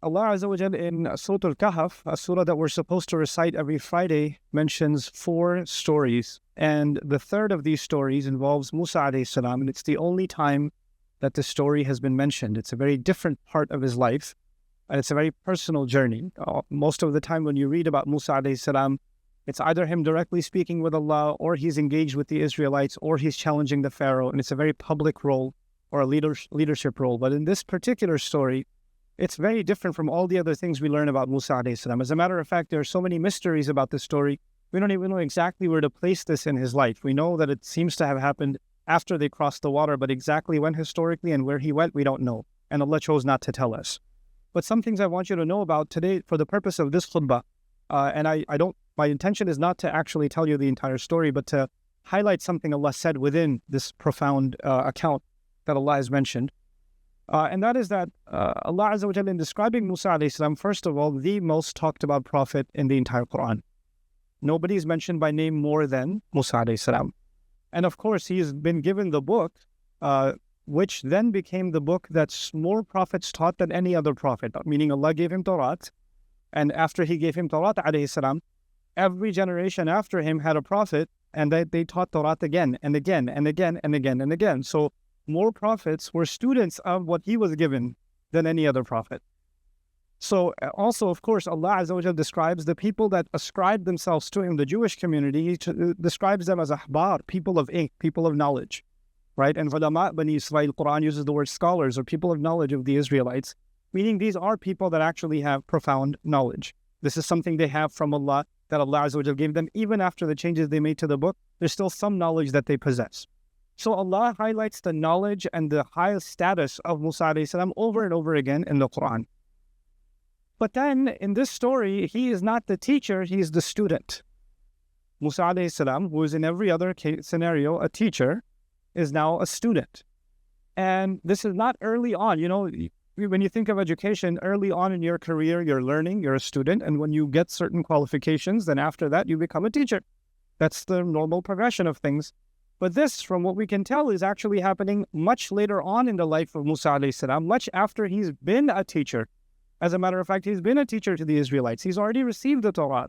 Allah Azza wa Jal in Surah Al-Kahf, a surah that we're supposed to recite every Friday, mentions 4 stories. And the third of these stories involves Musa alayhi salam, and it's the only time that the story has been mentioned. It's a very different part of his life, and it's a very personal journey. Most of the time when you read about Musa alayhi salam, it's either him directly speaking with Allah, or he's engaged with the Israelites, or he's challenging the Pharaoh, and it's a very public role or a leadership role. But in this particular story, it's very different from all the other things we learn about Musa alayhi salam. As a matter of fact, there are so many mysteries about this story. We don't even know exactly where to place this in his life. We know that it seems to have happened after they crossed the water, but exactly when historically and where he went, we don't know. And Allah chose not to tell us. But some things I want you to know about today for the purpose of this khutbah. My intention is not to actually tell you the entire story, but to highlight something Allah said within this profound account that Allah has mentioned. And that is that Allah Azza wa Jalla, in describing Musa alayhi salam, first of all, the most talked about prophet in the entire Quran. Nobody is mentioned by name more than Musa alayhi salam. And of course, he has been given the book, which then became the book that more prophets taught than any other prophet, meaning Allah gave him Torah. And after he gave him Torah alayhi salam, every generation after him had a prophet, and they taught Torah again and again and again and again and again. So more prophets were students of what he was given than any other prophet. So also, of course, Allah Azza wa Jalla describes the people that ascribe themselves to him, the Jewish community. He describes them as ahbar, people of ink, people of knowledge, right? And ulama Bani Israel, Quran uses the word scholars or people of knowledge of the Israelites, meaning these are people that actually have profound knowledge. This is something they have from Allah, that Allah Azza wa Jalla gave them. Even after the changes they made to the book, there's still some knowledge that they possess. So Allah highlights the knowledge and the high status of Musa alayhi salam over and over again in the Quran. But then in this story, he is not the teacher, he is the student. Musa alayhi salam, who is in every other scenario a teacher, is now a student. And this is not early on. You know, when you think of education, early on in your career, you're learning, you're a student, and when you get certain qualifications, then after that, you become a teacher. That's the normal progression of things. But this, from what we can tell, is actually happening much later on in the life of Musa alayhi salam, much after he's been a teacher. As a matter of fact, he's been a teacher to the Israelites. He's already received the Torah.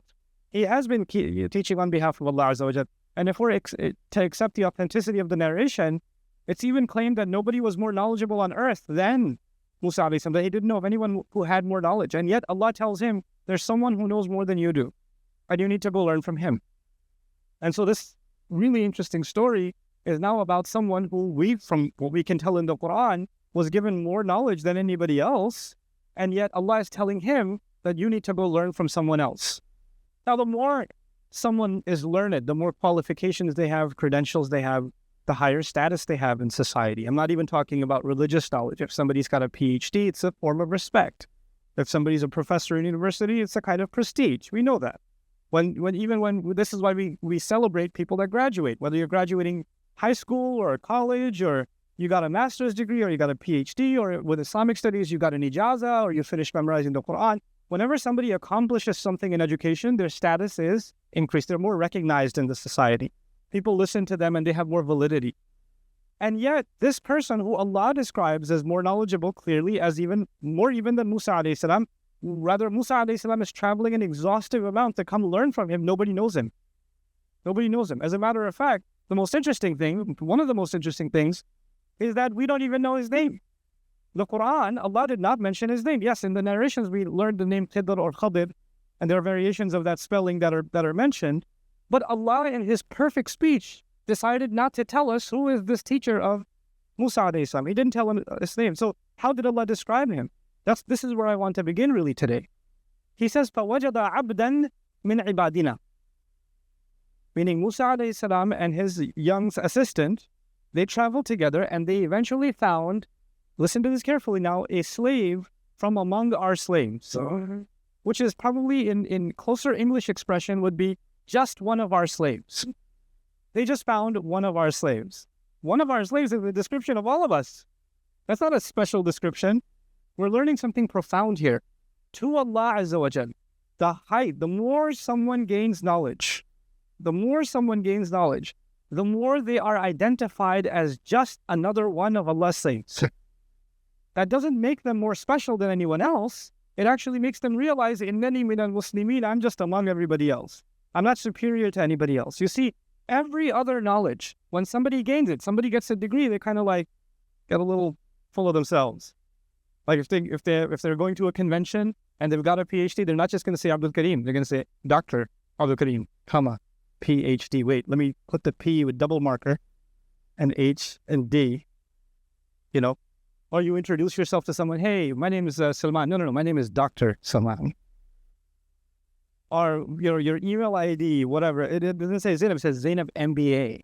He has been teaching on behalf of Allah Azza wa Jalla. And if we're to accept the authenticity of the narration, it's even claimed that nobody was more knowledgeable on earth than Musa alayhi salam, that he didn't know of anyone who had more knowledge. And yet Allah tells him, there's someone who knows more than you do, and you need to go learn from him. And so this really interesting story is now about someone who from what we can tell in the Quran, was given more knowledge than anybody else, and yet Allah is telling him that you need to go learn from someone else. Now, the more someone is learned, the more qualifications they have, credentials they have, the higher status they have in society. I'm not even talking about religious knowledge. If somebody's got a PhD, it's a form of respect. If somebody's a professor in university, it's a kind of prestige. We know that. This is why we celebrate people that graduate, whether you're graduating high school or college, or you got a master's degree, or you got a PhD, or with Islamic studies, you got an ijaza, or you finished memorizing the Quran. Whenever somebody accomplishes something in education, their status is increased. They're more recognized in the society. People listen to them and they have more validity. And yet, this person who Allah describes as more knowledgeable, clearly, as even than Musa alayhi salam, rather, Musa alayhi salam is traveling an exhaustive amount to come learn from him. Nobody knows him. Nobody knows him. As a matter of fact, one of the most interesting things, is that we don't even know his name. The Quran, Allah did not mention his name. Yes, in the narrations, we learned the name Khidr or Khidr, and there are variations of that spelling that are mentioned. But Allah, in his perfect speech, decided not to tell us who is this teacher of Musa alayhi salam. He didn't tell him his name. So how did Allah describe him? This is where I want to begin really today. He says, فَوَجَدَ عَبْدًا مِنْ عِبَادِنَا. Meaning Musa alayhi salam and his young assistant, they traveled together and they eventually found, listen to this carefully now, a slave from among our slaves. Which is probably in closer English expression would be just one of our slaves. They just found one of our slaves. One of our slaves is the description of all of us. That's not a special description. We're learning something profound here. To Allah Azza wa Jal, the more someone gains knowledge, the more they are identified as just another one of Allah's slaves. That doesn't make them more special than anyone else, It actually makes them realize, innani minal muslimin, I'm just among everybody else. I'm not superior to anybody else. You see, every other knowledge, when somebody gains it, somebody gets a degree, they kind of like get a little full of themselves. Like if they're going to a convention and they've got a PhD, they're not just going to say Abdul Karim. They're going to say Dr. Abdul Karim, comma, PhD. Wait, let me put the P with double marker and H and D, you know. Or you introduce yourself to someone, hey, my name is Salman. No, my name is Dr. Salman. Or your email ID, whatever. It doesn't say Zainab, it says Zainab MBA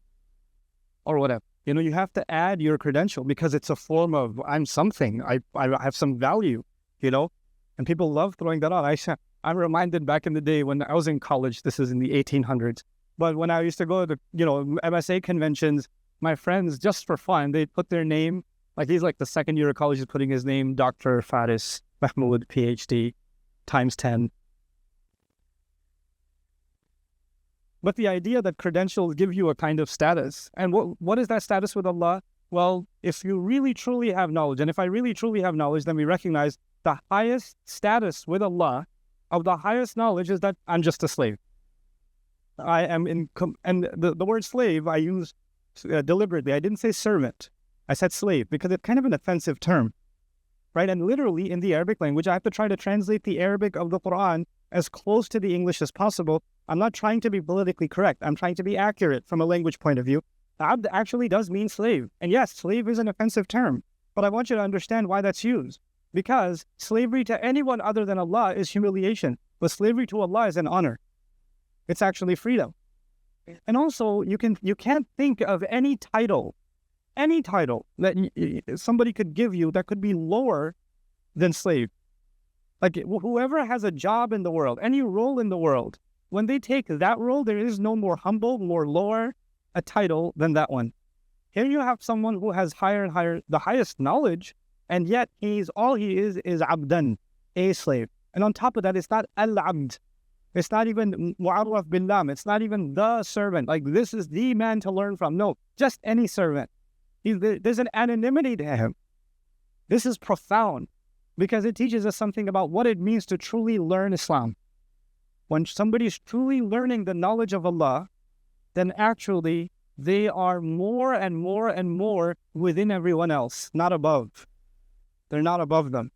or whatever. You know, you have to add your credential because it's a form of I'm something. I have some value, you know. And people love throwing that on. I'm reminded back in the day when I was in college, this is in the 1800s, but when I used to go to, you know, MSA conventions, my friends, just for fun, they'd put their name. Like he's like the second year of college, he's putting his name, Dr. Faris Mahmoud, PhD, times 10. But the idea that credentials give you a kind of status. And what is that status with Allah? Well, if you really truly have knowledge, and if I really truly have knowledge, then we recognize the highest status with Allah of the highest knowledge is that I'm just a slave. I am and the word slave I use deliberately. I didn't say servant. I said slave because it's kind of an offensive term, right? And literally in the Arabic language, I have to try to translate the Arabic of the Quran as close to the English as possible. I'm not trying to be politically correct. I'm trying to be accurate from a language point of view. Abd actually does mean slave. And yes, slave is an offensive term, but I want you to understand why that's used. Because slavery to anyone other than Allah is humiliation, but slavery to Allah is an honor. It's actually freedom. And also, you can't think of any title that somebody could give you that could be lower than slave. Like whoever has a job in the world, any role in the world, when they take that role, there is no more humble, more lower a title than that one. Here you have someone who has higher and higher, the highest knowledge, and yet all he is abdan, a slave. And on top of that, it's not al-abd. It's not even mu'arraf bil-lam. It's not even the servant. Like this is the man to learn from. No, just any servant. There's an anonymity to him. This is profound because it teaches us something about what it means to truly learn Islam. When somebody's truly learning the knowledge of Allah, then actually they are more and more and more within everyone else, not above. They're not above them.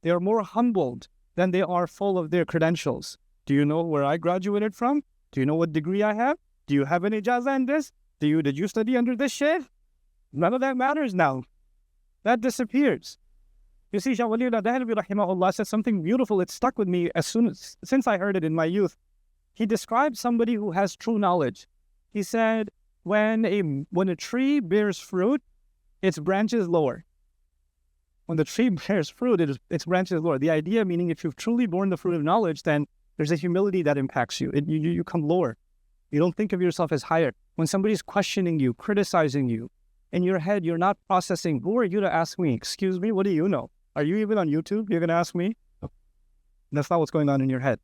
They are more humbled than they are full of their credentials. Do you know where I graduated from? Do you know what degree I have? Do you have an ijazah in this? Did you study under this sheikh? None of that matters now. That disappears. You see, Shah Waliullah Dahlawi rahimahullah said something beautiful. It stuck with me since I heard it in my youth. He described somebody who has true knowledge. He said, when a tree bears fruit, its branches lower. When the tree bears fruit, its branches lower. The idea meaning if you've truly borne the fruit of knowledge, then there's a humility that impacts you. You come lower. You don't think of yourself as higher. When somebody's questioning you, criticizing you, in your head, you're not processing, who are you to ask me? Excuse me, what do you know? Are you even on YouTube? You're going to ask me? That's not what's going on in your head.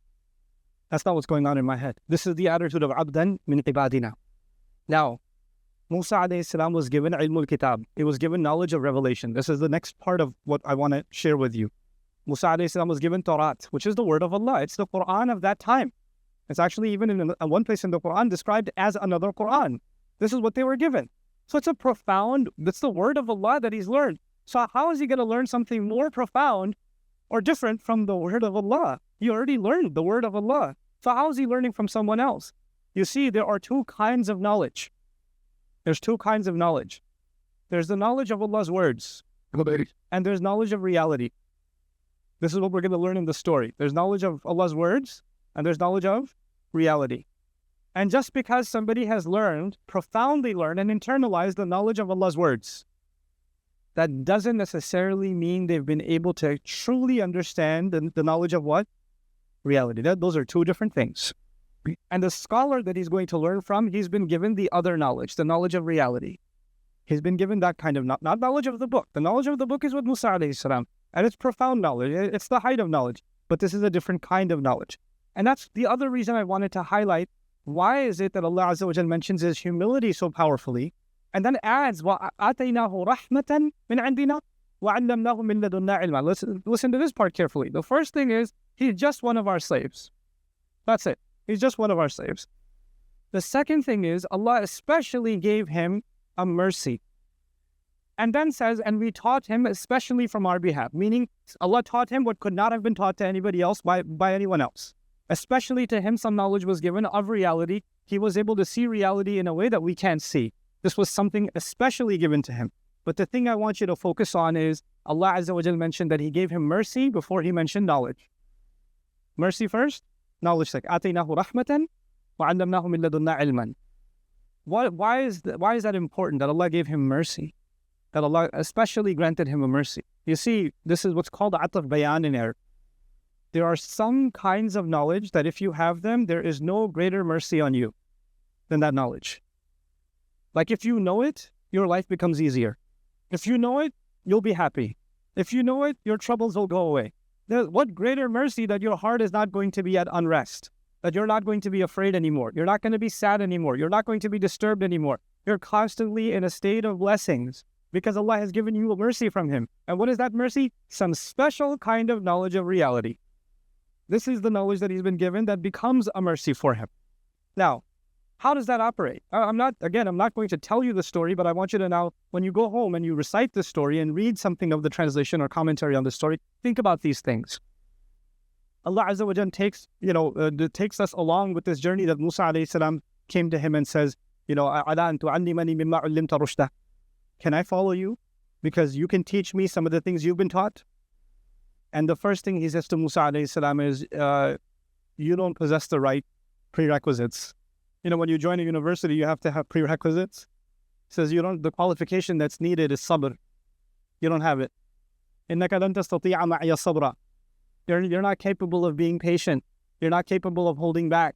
That's not what's going on in my head. This is the attitude of abdan min ibadina. Now, Musa alayhi salam was given ilmul kitab. He was given knowledge of revelation. This is the next part of what I want to share with you. Musa alayhi salam was given Tawrat, which is the word of Allah. It's the Quran of that time. It's actually even in one place in the Quran described as another Quran. This is what they were given. So it's that's the word of Allah that he's learned. So how is he going to learn something more profound or different from the word of Allah? He already learned the word of Allah. So how is he learning from someone else? You see, there are two kinds of knowledge. There's two kinds of knowledge. There's the knowledge of Allah's words, and there's knowledge of reality. This is what we're going to learn in the story. There's knowledge of Allah's words, and there's knowledge of reality. And just because somebody has profoundly learned and internalized the knowledge of Allah's words, that doesn't necessarily mean they've been able to truly understand the knowledge of what? Reality. Those are two different things. And the scholar that he's going to learn from, he's been given the other knowledge, the knowledge of reality. He's been given that kind of, not knowledge of the book. The knowledge of the book is with Musa alayhi salam. And it's profound knowledge. It's the height of knowledge. But this is a different kind of knowledge. And that's the other reason I wanted to highlight why is it that Allah Azza wa Jal mentions his humility so powerfully and then adds, وَآتَيْنَاهُ رَحْمَةً مِنْ عِنْدِنَا. وَعَلَّمْنَاهُ مِن لَدُنَّا عِلْمًا. Listen to this part carefully. The first thing is, he's just one of our slaves. That's it. He's just one of our slaves. The second thing is, Allah especially gave him a mercy. And then says, and we taught him especially from our behalf. Meaning, Allah taught him what could not have been taught to anybody else by anyone else. Especially to him, some knowledge was given of reality. He was able to see reality in a way that we can't see. This was something especially given to him. But the thing I want you to focus on is, Allah Azza wa Jal mentioned that He gave him mercy before He mentioned knowledge. Mercy first, knowledge second. آتَيْنَاهُ رَحْمَةً وَعَلَّمْنَاهُ مِن لَدُنَّا عِلْمًا. Why is that important, that Allah gave him mercy? That Allah especially granted him a mercy. You see, this is what's called ataf bayan in Arabic. There are some kinds of knowledge that if you have them, there is no greater mercy on you than that knowledge. Like if you know it, your life becomes easier. If you know it, you'll be happy. If you know it, your troubles will go away. What greater mercy that your heart is not going to be at unrest, that you're not going to be afraid anymore, you're not going to be sad anymore, you're not going to be disturbed anymore. You're constantly in a state of blessings because Allah has given you a mercy from Him. And what is that mercy? Some special kind of knowledge of reality. This is the knowledge that he's been given that becomes a mercy for him. Now, how does that operate? I'm not going to tell you the story, but I want you to now, when you go home and you recite the story and read something of the translation or commentary on the story, think about these things. Allah Azza wa Jalla takes us along with this journey that Musa alayhi salam came to him and says, "Ala an tu'allimani mimma 'ullimta rushda." Can I follow you? Because you can teach me some of the things you've been taught. And the first thing he says to Musa alayhi salam is, you don't possess the right prerequisites. When you join a university, you have to have prerequisites. He says, the qualification that's needed is sabr. You don't have it. إِنَّكَ لَن تَسْتَطِيعَ مَعِيَ صَبْرًا. You're not capable of being patient. You're not capable of holding back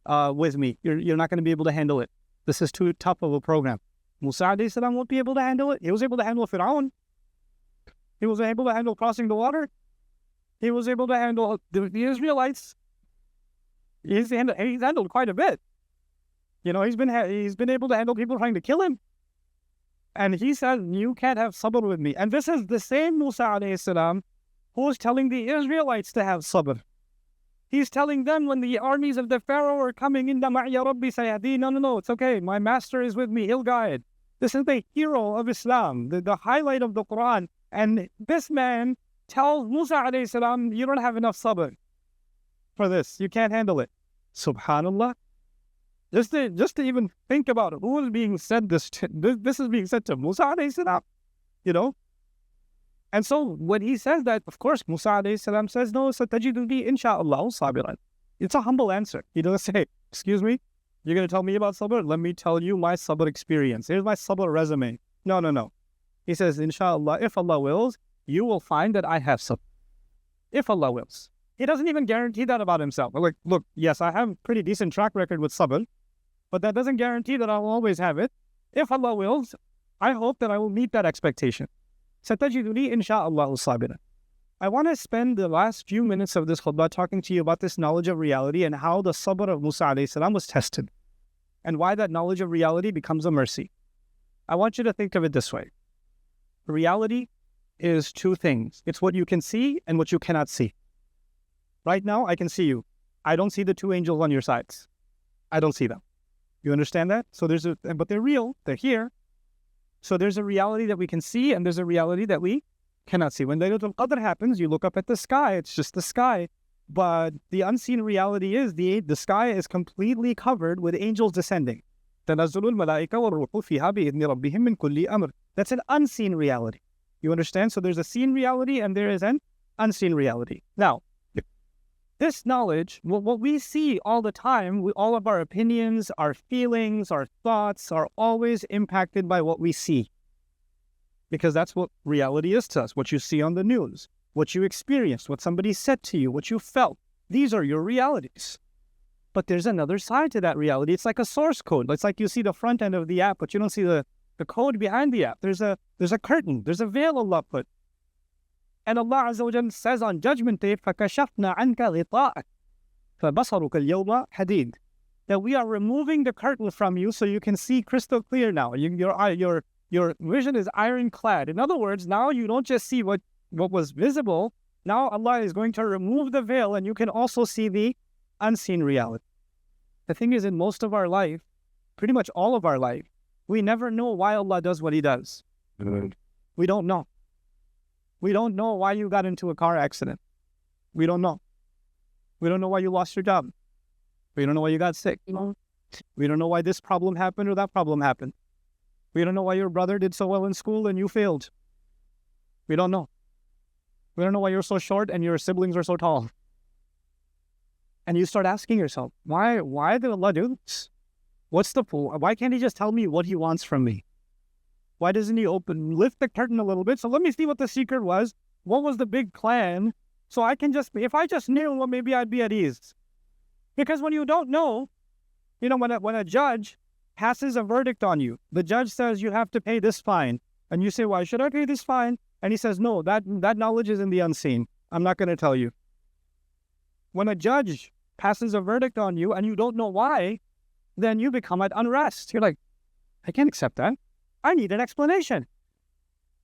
with me. You're not going to be able to handle it. This is too tough of a program. Musa alayhi salam won't be able to handle it. He was able to handle Fir'aun. He was able to handle crossing the water. He was able to handle the Israelites. He's handled quite a bit. He's been able to handle people trying to kill him. And he said, you can't have sabr with me. And this is the same Musa alayhi salam who is telling the Israelites to have sabr. He's telling them when the armies of the Pharaoh are coming, inna ma'iya rabbi sayahdi, no, it's okay. My master is with me. He'll guide. This is the hero of Islam, the highlight of the Quran. And this man tells Musa alayhi salam, you don't have enough sabr for this. You can't handle it. Subhanallah. Just to even think about it, who is being said this is being said to Musa alayhi salam, And so when he says that, of course, Musa alayhi salam says, no, satajiduni insha'Allah sabiran. It's a humble answer. He doesn't say, excuse me, you're going to tell me about sabr? Let me tell you my sabr experience. Here's my sabr resume. No. He says, insha'Allah, if Allah wills, you will find that I have sabr. If Allah wills. He doesn't even guarantee that about himself. Like, look, yes, I have a pretty decent track record with sabr, but that doesn't guarantee that I'll always have it. If Allah wills, I hope that I will meet that expectation. Satajiduni insha'Allah sabiran. I want to spend the last few minutes of this khutbah talking to you about this knowledge of reality and how the sabr of Musa alayhi salam was tested and why that knowledge of reality becomes a mercy. I want you to think of it this way. Reality is two things. It's what you can see and what you cannot see. Right now, I can see you. I don't see the two angels on your sides. I don't see them. You understand that? But they're real. They're here. So there's a reality that we can see and there's a reality that we cannot see. When Laylatul Qadr happens, you look up at the sky. It's just the sky. But the unseen reality is the sky is completely covered with angels descending. That's an unseen reality. You understand? So there's a seen reality and there is an unseen reality. Now, this knowledge, what we see all the time, all of our opinions, our feelings, our thoughts are always impacted by what we see. Because that's what reality is to us, what you see on the news, what you experienced, what somebody said to you, what you felt. These are your realities. But there's another side to that reality. It's like a source code. It's like you see the front end of the app, but you don't see the code behind the app. There's a curtain. There's a veil Allah put. And Allah Azza wa Jalla says on Judgment Day, فَكَشَفْنَا عَنْكَ غِطَاءَكَ فَبَصَرُكَ الْيَوْمَ حَدِيدٌ. That we are removing the curtain from you so you can see crystal clear now. Your Your vision is ironclad. In other words, now you don't just see what was visible. Now Allah is going to remove the veil and you can also see the unseen reality. The thing is, in most of our life, pretty much all of our life, we never know why Allah does what He does. We don't know. We don't know why you got into a car accident. We don't know. We don't know why you lost your job. We don't know why you got sick. We don't know why this problem happened or that problem happened. We don't know why your brother did so well in school and you failed. We don't know. We don't know why you're so short and your siblings are so tall. And you start asking yourself, why did Allah do this? What's the point? Why can't He just tell me what He wants from me? Why doesn't He lift the curtain a little bit? So let me see what the secret was. What was the big plan? So I can if I just knew, well, maybe I'd be at ease. Because when you don't know, when a judge passes a verdict on you, the judge says you have to pay this fine. And you say, why should I pay this fine? And he says, no, that knowledge is in the unseen. I'm not going to tell you. When a judge passes a verdict on you and you don't know why, then you become at unrest. You're like, I can't accept that. I need an explanation.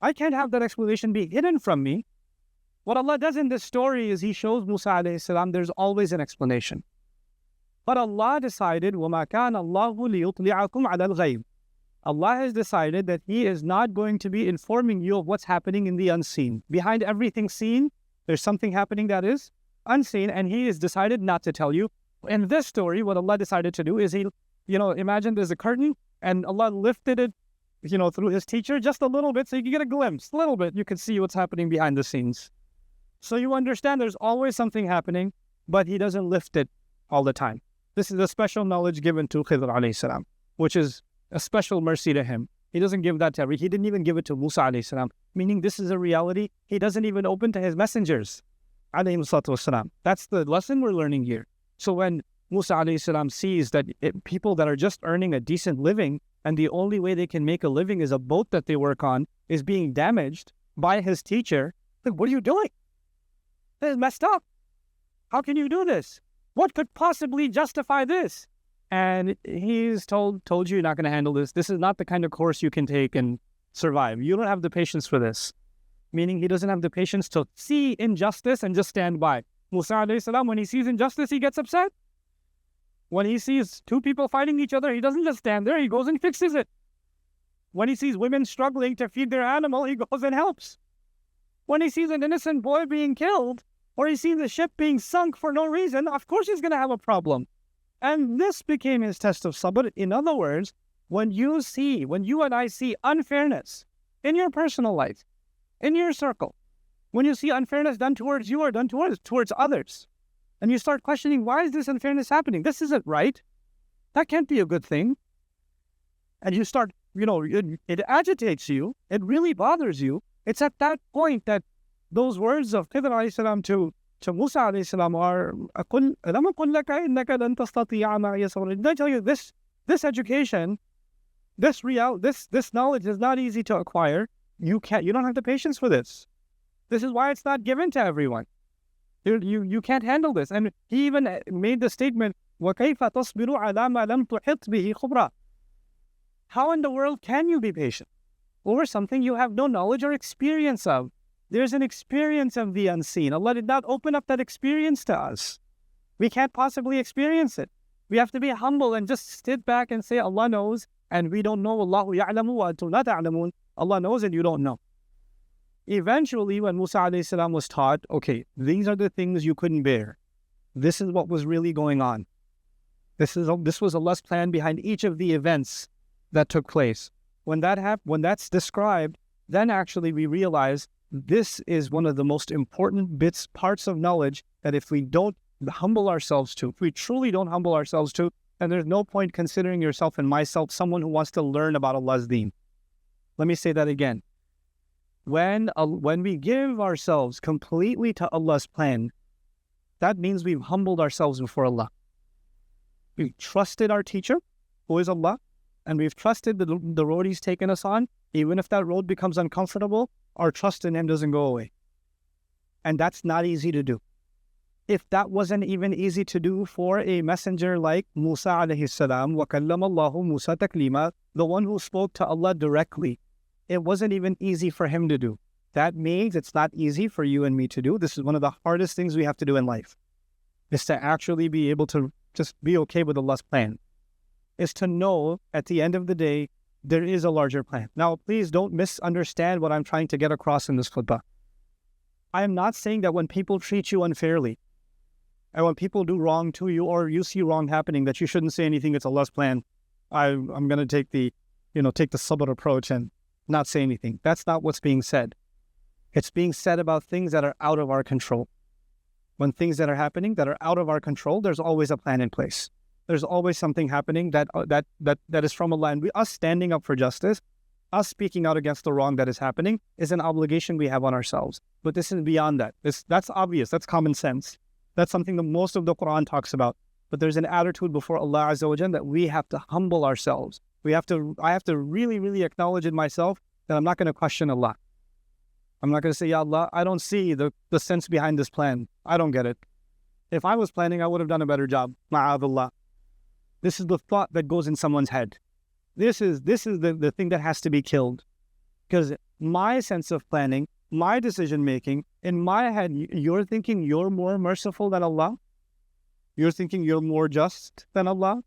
I can't have that explanation be hidden from me. What Allah does in this story is He shows Musa alayhi salam there's always an explanation. But Allah decided, وَمَا كَانَ اللَّهُ لِيُطْلِعَكُمْ عَلَى الْغَيْبِ. Allah has decided that He is not going to be informing you of what's happening in the unseen. Behind everything seen, there's something happening that is unseen, and He has decided not to tell you. In this story, what Allah decided to do is He, imagine there's a curtain, and Allah lifted it, through His teacher just a little bit, so you can get a glimpse, a little bit. You can see what's happening behind the scenes. So you understand there's always something happening, but He doesn't lift it all the time. This is a special knowledge given to Khidr alayhi salam, which is a special mercy to him. He doesn't give that to every. He didn't even give it to Musa alayhi salam, meaning this is a reality He doesn't even open to His messengers alayhi salatu wasalam. That's the lesson we're learning here. So when Musa alayhi salam sees that people that are just earning a decent living and the only way they can make a living is a boat that they work on is being damaged by his teacher, like, what are you doing? That is messed up. How can you do this? What could possibly justify this? And He's told you you're not going to handle this. This is not the kind of course you can take and survive. You don't have the patience for this. Meaning He doesn't have the patience to see injustice and just stand by. Musa alayhi salam, when he sees injustice, he gets upset. When he sees two people fighting each other, he doesn't just stand there, he goes and fixes it. When he sees women struggling to feed their animal, he goes and helps. When he sees an innocent boy being killed, or he sees a ship being sunk for no reason, of course he's going to have a problem. And this became his test of sabr. In other words, when you and I see unfairness in your personal life, in your circle, when you see unfairness done towards you or done towards others, and you start questioning, why is this unfairness happening? This isn't right. That can't be a good thing. And you start, it agitates you. It really bothers you. It's at that point that those words of Khidr alayhi salam to Musa alayhi salam are, did I tell you this education, this knowledge is not easy to acquire. You don't have the patience for this. This is why it's not given to everyone. You can't handle this. And He even made the statement, وَكَيْفَ تَصْبِرُ عَلَى مَا لَمْ تُحِطْ بِهِ خُبْرًا. How in the world can you be patient over something you have no knowledge or experience of? There's an experience of the unseen. Allah did not open up that experience to us. We can't possibly experience it. We have to be humble and just sit back and say, Allah knows, and we don't know. Allahu ya'lamu wa antum la ta'lamun. Allah knows and you don't know. Eventually, when Musa alayhi salam was taught, okay, these are the things you couldn't bear. This is what was really going on. This was Allah's plan behind each of the events that took place. When that's described, then actually we realize this is one of the most important parts of knowledge that if we don't humble ourselves to, if we truly don't humble ourselves to, then there's no point considering yourself and myself someone who wants to learn about Allah's deen. Let me say that again. When we give ourselves completely to Allah's plan, that means we've humbled ourselves before Allah. We've trusted our teacher, who is Allah, and we've trusted the road He's taken us on. Even if that road becomes uncomfortable, our trust in Him doesn't go away. And that's not easy to do. If that wasn't even easy to do for a messenger like Musa alayhi salam, وَكَلَّمَ اللَّهُ مُوسَى تَكْلِيمًا, the one who spoke to Allah directly, it wasn't even easy for him to do. That means it's not easy for you and me to do. This is one of the hardest things we have to do in life, is to actually be able to just be okay with Allah's plan, is to know at the end of the day, there is a larger plan. Now, please don't misunderstand what I'm trying to get across in this khutbah. I am not saying that when people treat you unfairly, and when people do wrong to you, or you see wrong happening, that you shouldn't say anything. It's Allah's plan. I'm going to take the sabr approach and not say anything. That's not what's being said. It's being said about things that are out of our control. When things that are happening that are out of our control, there's always a plan in place. There's always something happening that is from Allah. And us standing up for justice, us speaking out against the wrong that is happening, is an obligation we have on ourselves. But this is beyond that. That's obvious. That's common sense. That's something that most of the Quran talks about. But there's an attitude before Allah Azza wa Jalla that we have to humble ourselves. I have to really, really acknowledge in myself that I'm not going to question Allah. I'm not going to say, Ya Allah, I don't see the sense behind this plan. I don't get it. If I was planning, I would have done a better job. Ma'adallah. This is the thought that goes in someone's head. This is the thing that has to be killed. Because my sense of planning, my decision making, in my head, you're thinking you're more merciful than Allah? You're thinking you're more just than Allah?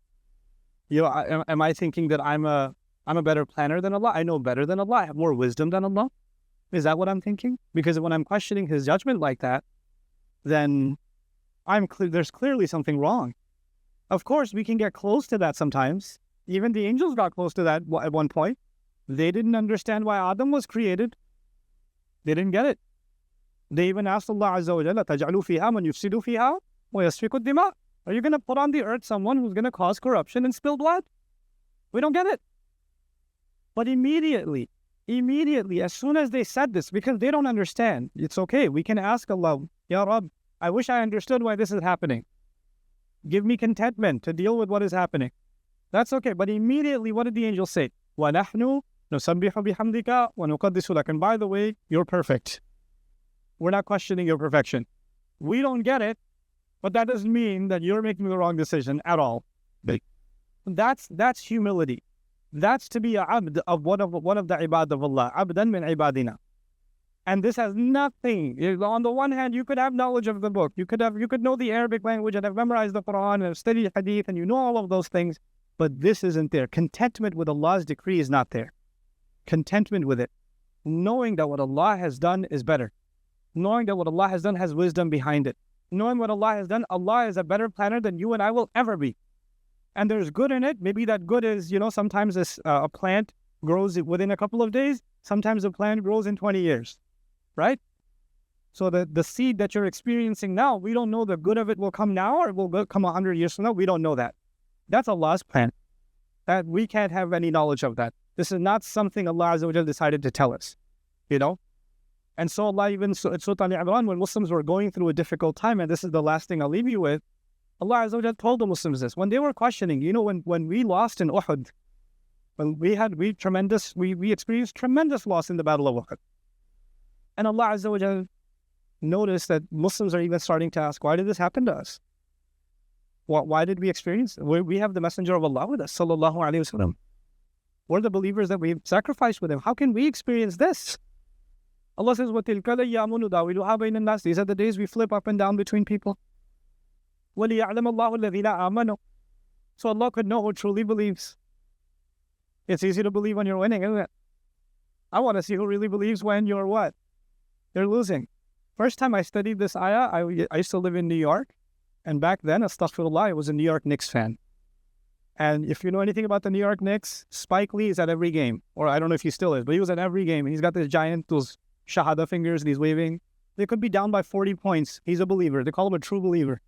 Am I thinking that I'm a better planner than Allah? I know better than Allah. I have more wisdom than Allah? Is that what I'm thinking? Because when I'm questioning His judgment like that, then there's clearly something wrong. Of course, we can get close to that sometimes. Even the angels got close to that at one point. They didn't understand why Adam was created. They didn't get it. They even asked Allah Azza wa Jalla, تَجْعَلُوا فِيهَا مَنْ يُفْسِدُ فِيهَا وَيَسْفِكُ الدِّمَاء. Are you going to put on the earth someone who's going to cause corruption and spill blood? We don't get it. But immediately, as soon as they said this, because they don't understand, it's okay. We can ask Allah, Ya Rabb, I wish I understood why this is happening. Give me contentment to deal with what is happening. That's okay. But immediately, what did the angel say? وَنَحْنُ نُسَبِّحُ بِحَمْدِكَ وَنُقَدِّسُ لَكَ. And by the way, you're perfect. We're not questioning your perfection. We don't get it, but that doesn't mean that you're making the wrong decision at all. That's humility. That's to be a abd of one of the ibad of Allah. Abdan min ibadina. And this has nothing. On the one hand, you could have knowledge of the book. You could know the Arabic language and have memorized the Quran and have studied hadith and you know all of those things. But this isn't there. Contentment with Allah's decree is not there. Contentment with it. Knowing that what Allah has done is better. Knowing that what Allah has done has wisdom behind it. Knowing what Allah has done, Allah is a better planner than you and I will ever be. And there's good in it. Maybe that good is, sometimes a plant grows within a couple of days. Sometimes a plant grows in 20 years. Right? So the seed that you're experiencing now, we don't know the good of it will come now or it will come 100 years from now. We don't know that. That's Allah's plan. That we can't have any knowledge of that. This is not something Allah Azza wa Jalla decided to tell us. And so Allah even, Surah Al-Imran, when Muslims were going through a difficult time, and this is the last thing I'll leave you with, Allah Azza wa Jalla told the Muslims this. When they were questioning, when we lost in Uhud, when we experienced tremendous loss in the Battle of Uhud. And Allah Azza wa Jalla noticed that Muslims are even starting to ask, why did this happen to us? Why did we experience it? We have the Messenger of Allah with us, sallallahu alayhi wa sallam. We're the believers that we've sacrificed with him. How can we experience this? Allah says, وَتِلْكَ الْأَيَّامُ نُدَاوِلُهَا بَيْنَ النَّاسِ. These are the days we flip up and down between people. وَلِيَعْلَمَ اللَّهُ الَّذِينَ آمَنُوا. So Allah could know who truly believes. It's easy to believe when you're winning, isn't it? I want to see who really believes when you're what? You're losing. First time I studied this ayah, I used to live in New York. And back then, astaghfirullah, I was a New York Knicks fan. And if you know anything about the New York Knicks, Spike Lee is at every game. Or I don't know if he still is, but he was at every game. And he's got those shahada fingers and he's waving. They could be down by 40 points. He's a believer. They call him a true believer.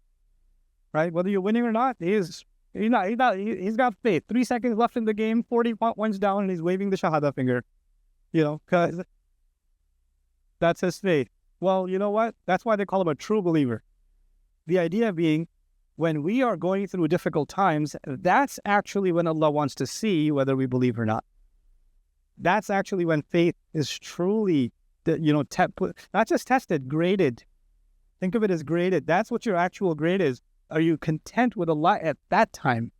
Right? Whether you're winning or not, he's got faith. 3 seconds left in the game, 40 points down, and he's waving the shahada finger. Because that's his faith. Well, you know what? That's why they call him a true believer. The idea being, when we are going through difficult times, that's actually when Allah wants to see whether we believe or not. That's actually when faith is truly, not just tested, graded. Think of it as graded. That's what your actual grade is. Are you content with Allah at that time?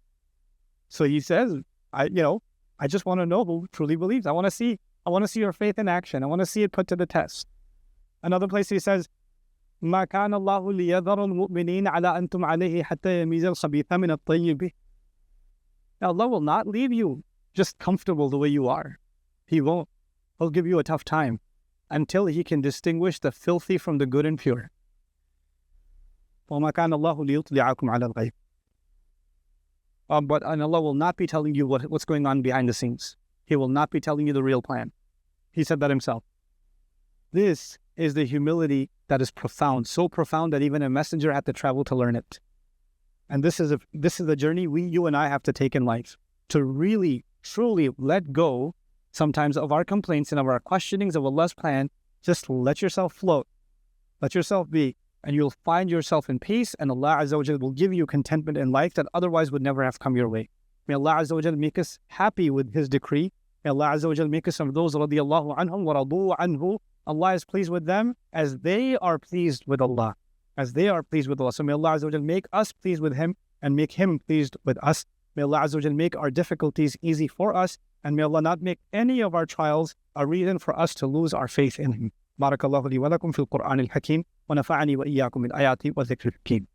So he says, I just want to know who truly believes. I want to see. I want to see your faith in action. I want to see it put to the test. Another place he says, ما كان الله ليذر المؤمنين على أنتم عليه حتى يميز الخبيث من الطيب. Allah will not leave you just comfortable the way you are. He won't. He'll give you a tough time until He can distinguish the filthy from the good and pure. وما كان الله ليطلعكم على الغيب. But Allah will not be telling you what's going on behind the scenes. He will not be telling you the real plan. He said that Himself. This is the humility that is profound, so profound that even a messenger had to travel to learn it. And this is the journey you and I have to take in life, to really, truly let go sometimes of our complaints and of our questionings of Allah's plan. Just let yourself float, let yourself be, and you'll find yourself in peace, and Allah Azza wa Jal will give you contentment in life that otherwise would never have come your way. May Allah Azza wa Jal make us happy with His decree. May Allah Azza wa Jal make us from those radiyallahu anhum wa radu anhu. Allah is pleased with them as they are pleased with Allah. As they are pleased with Allah. So may Allah Azza wa Jal make us pleased with Him and make Him pleased with us. May Allah Azza wa Jal make our difficulties easy for us, and may Allah not make any of our trials a reason for us to lose our faith in Him. Barakallahu li wa lakum fil Qur'an al-Hakim wa nafa'ani wa iyyakum bil ayati wa dhikr al-Hakim.